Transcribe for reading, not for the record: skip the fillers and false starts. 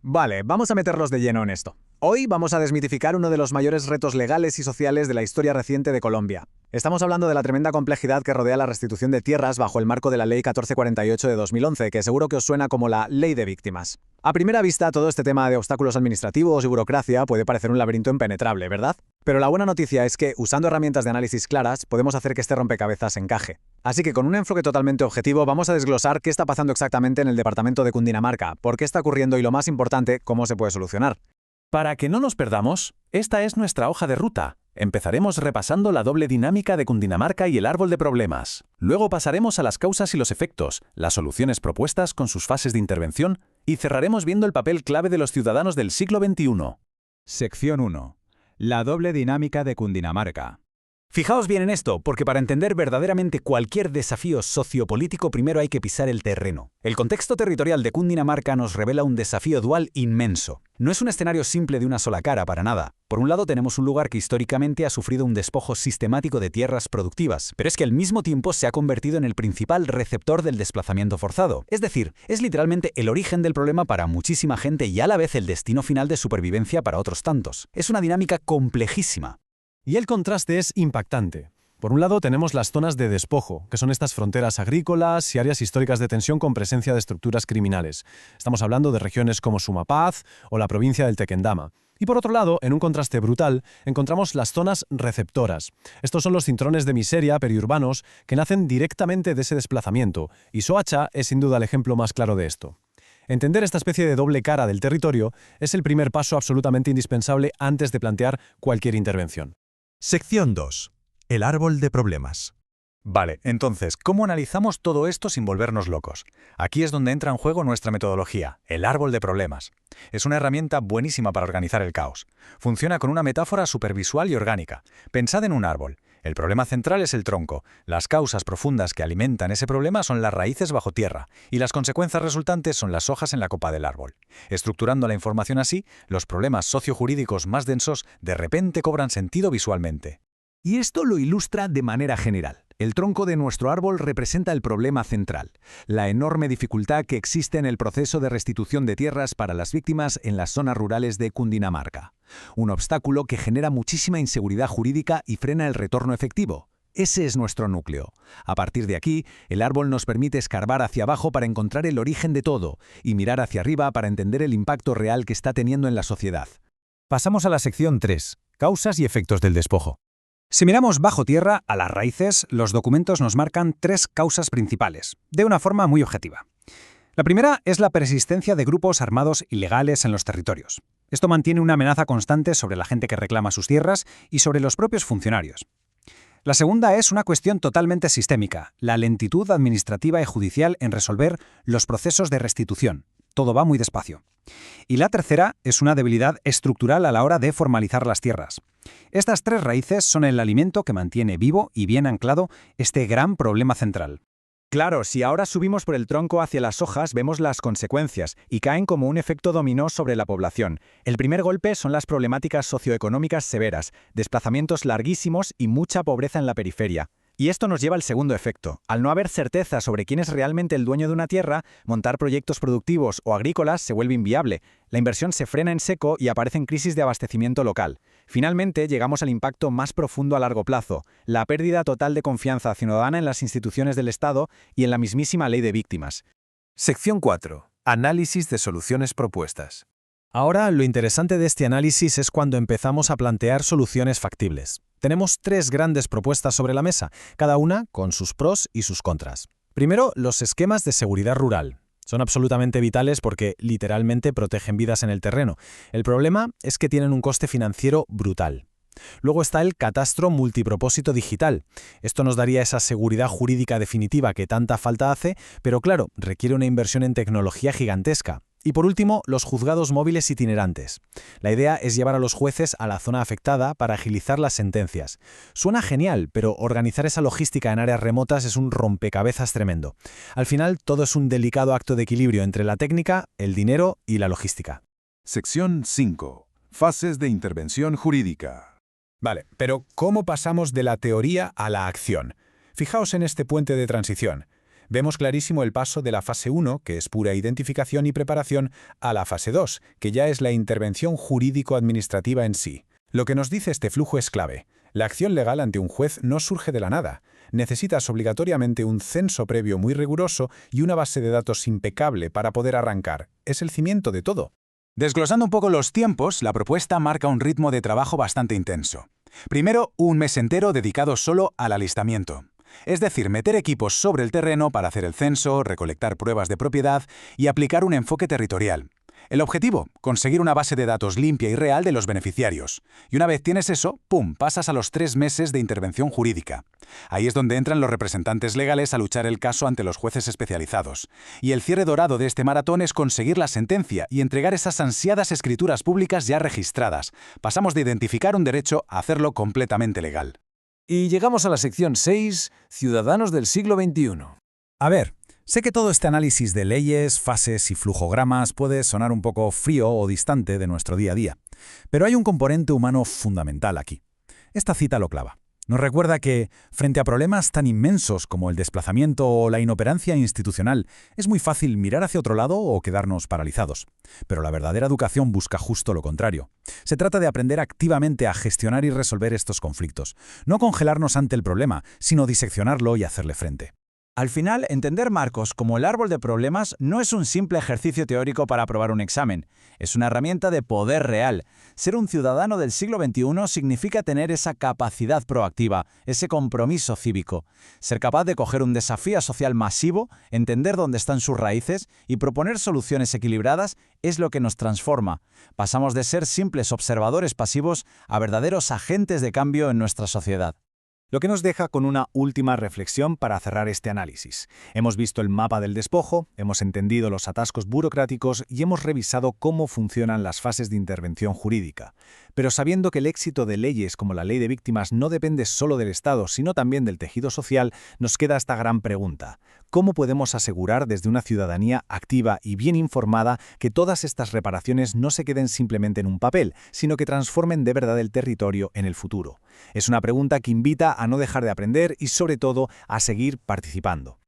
Vale, vamos a meterlos de lleno en esto. Hoy vamos a desmitificar uno de los mayores retos legales y sociales de la historia reciente de Colombia. Estamos hablando de la tremenda complejidad que rodea la restitución de tierras bajo el marco de la Ley 1448 de 2011, que seguro que os suena como la Ley de Víctimas. A primera vista, todo este tema de obstáculos administrativos y burocracia puede parecer un laberinto impenetrable, ¿verdad? Pero la buena noticia es que, usando herramientas de análisis claras, podemos hacer que este rompecabezas encaje. Así que con un enfoque totalmente objetivo vamos a desglosar qué está pasando exactamente en el departamento de Cundinamarca, por qué está ocurriendo y, lo más importante, cómo se puede solucionar. Para que no nos perdamos, esta es nuestra hoja de ruta. Empezaremos repasando la doble dinámica de Cundinamarca y el árbol de problemas. Luego pasaremos a las causas y los efectos, las soluciones propuestas con sus fases de intervención, y cerraremos viendo el papel clave de los ciudadanos del siglo XXI. Sección 1. La doble dinámica de Cundinamarca. Fijaos bien en esto, porque para entender verdaderamente cualquier desafío sociopolítico primero hay que pisar el terreno. El contexto territorial de Cundinamarca nos revela un desafío dual inmenso. No es un escenario simple de una sola cara, para nada. Por un lado tenemos un lugar que históricamente ha sufrido un despojo sistemático de tierras productivas, pero es que al mismo tiempo se ha convertido en el principal receptor del desplazamiento forzado. Es decir, es literalmente el origen del problema para muchísima gente y a la vez el destino final de supervivencia para otros tantos. Es una dinámica complejísima. Y el contraste es impactante. Por un lado tenemos las zonas de despojo, que son estas fronteras agrícolas y áreas históricas de tensión con presencia de estructuras criminales. Estamos hablando de regiones como Sumapaz o la provincia del Tequendama. Y por otro lado, en un contraste brutal, encontramos las zonas receptoras. Estos son los cinturones de miseria periurbanos que nacen directamente de ese desplazamiento, y Soacha es sin duda el ejemplo más claro de esto. Entender esta especie de doble cara del territorio es el primer paso absolutamente indispensable antes de plantear cualquier intervención. Sección 2. El árbol de problemas. Vale, entonces, ¿cómo analizamos todo esto sin volvernos locos? Aquí es donde entra en juego nuestra metodología, el árbol de problemas. Es una herramienta buenísima para organizar el caos. Funciona con una metáfora supervisual y orgánica. Pensad en un árbol. El problema central es el tronco. Las causas profundas que alimentan ese problema son las raíces bajo tierra, y las consecuencias resultantes son las hojas en la copa del árbol. Estructurando la información así, los problemas sociojurídicos más densos de repente cobran sentido visualmente. Y esto lo ilustra de manera general. El tronco de nuestro árbol representa el problema central, la enorme dificultad que existe en el proceso de restitución de tierras para las víctimas en las zonas rurales de Cundinamarca. Un obstáculo que genera muchísima inseguridad jurídica y frena el retorno efectivo. Ese es nuestro núcleo. A partir de aquí, el árbol nos permite escarbar hacia abajo para encontrar el origen de todo y mirar hacia arriba para entender el impacto real que está teniendo en la sociedad. Pasamos a la sección 3. Causas y efectos del despojo. Si miramos bajo tierra, a las raíces, los documentos nos marcan tres causas principales, de una forma muy objetiva. La primera es la persistencia de grupos armados ilegales en los territorios. Esto mantiene una amenaza constante sobre la gente que reclama sus tierras y sobre los propios funcionarios. La segunda es una cuestión totalmente sistémica, la lentitud administrativa y judicial en resolver los procesos de restitución. Todo va muy despacio. Y la tercera es una debilidad estructural a la hora de formalizar las tierras. Estas tres raíces son el alimento que mantiene vivo y bien anclado este gran problema central. Claro, si ahora subimos por el tronco hacia las hojas, vemos las consecuencias y caen como un efecto dominó sobre la población. El primer golpe son las problemáticas socioeconómicas severas, desplazamientos larguísimos y mucha pobreza en la periferia. Y esto nos lleva al segundo efecto. Al no haber certeza sobre quién es realmente el dueño de una tierra, montar proyectos productivos o agrícolas se vuelve inviable. La inversión se frena en seco y aparecen crisis de abastecimiento local. Finalmente, llegamos al impacto más profundo a largo plazo, la pérdida total de confianza ciudadana en las instituciones del Estado y en la mismísima ley de víctimas. Sección 4. Análisis de soluciones propuestas. Ahora, lo interesante de este análisis es cuando empezamos a plantear soluciones factibles. Tenemos tres grandes propuestas sobre la mesa, cada una con sus pros y sus contras. Primero, los esquemas de seguridad rural. Son absolutamente vitales porque literalmente protegen vidas en el terreno. El problema es que tienen un coste financiero brutal. Luego está el catastro multipropósito digital. Esto nos daría esa seguridad jurídica definitiva que tanta falta hace, pero claro, requiere una inversión en tecnología gigantesca. Y por último, los juzgados móviles itinerantes. La idea es llevar a los jueces a la zona afectada para agilizar las sentencias. Suena genial, pero organizar esa logística en áreas remotas es un rompecabezas tremendo. Al final, todo es un delicado acto de equilibrio entre la técnica, el dinero y la logística. Sección 5. Fases de intervención jurídica. Vale, pero ¿cómo pasamos de la teoría a la acción? Fijaos en este puente de transición. Vemos clarísimo el paso de la fase 1, que es pura identificación y preparación, a la fase 2, que ya es la intervención jurídico-administrativa en sí. Lo que nos dice este flujo es clave. La acción legal ante un juez no surge de la nada. Necesitas obligatoriamente un censo previo muy riguroso y una base de datos impecable para poder arrancar. Es el cimiento de todo. Desglosando un poco los tiempos, la propuesta marca un ritmo de trabajo bastante intenso. Primero, un mes entero dedicado solo al alistamiento. Es decir, meter equipos sobre el terreno para hacer el censo, recolectar pruebas de propiedad y aplicar un enfoque territorial. El objetivo, conseguir una base de datos limpia y real de los beneficiarios. Y una vez tienes eso, ¡pum!, pasas a los 3 meses de intervención jurídica. Ahí es donde entran los representantes legales a luchar el caso ante los jueces especializados. Y el cierre dorado de este maratón es conseguir la sentencia y entregar esas ansiadas escrituras públicas ya registradas. Pasamos de identificar un derecho a hacerlo completamente legal. Y llegamos a la sección 6, Ciudadanos del siglo XXI. A ver, sé que todo este análisis de leyes, fases y flujogramas puede sonar un poco frío o distante de nuestro día a día, pero hay un componente humano fundamental aquí. Esta cita lo clava. Nos recuerda que, frente a problemas tan inmensos como el desplazamiento o la inoperancia institucional, es muy fácil mirar hacia otro lado o quedarnos paralizados. Pero la verdadera educación busca justo lo contrario. Se trata de aprender activamente a gestionar y resolver estos conflictos, no congelarnos ante el problema, sino diseccionarlo y hacerle frente. Al final, entender marcos como el árbol de problemas no es un simple ejercicio teórico para aprobar un examen. Es una herramienta de poder real. Ser un ciudadano del siglo XXI significa tener esa capacidad proactiva, ese compromiso cívico. Ser capaz de coger un desafío social masivo, entender dónde están sus raíces y proponer soluciones equilibradas es lo que nos transforma. Pasamos de ser simples observadores pasivos a verdaderos agentes de cambio en nuestra sociedad. Lo que nos deja con una última reflexión para cerrar este análisis. Hemos visto el mapa del despojo, hemos entendido los atascos burocráticos y hemos revisado cómo funcionan las fases de intervención jurídica. Pero sabiendo que el éxito de leyes como la Ley de Víctimas no depende solo del Estado, sino también del tejido social, nos queda esta gran pregunta. ¿Cómo podemos asegurar desde una ciudadanía activa y bien informada que todas estas reparaciones no se queden simplemente en un papel, sino que transformen de verdad el territorio en el futuro? Es una pregunta que invita a no dejar de aprender y, sobre todo, a seguir participando.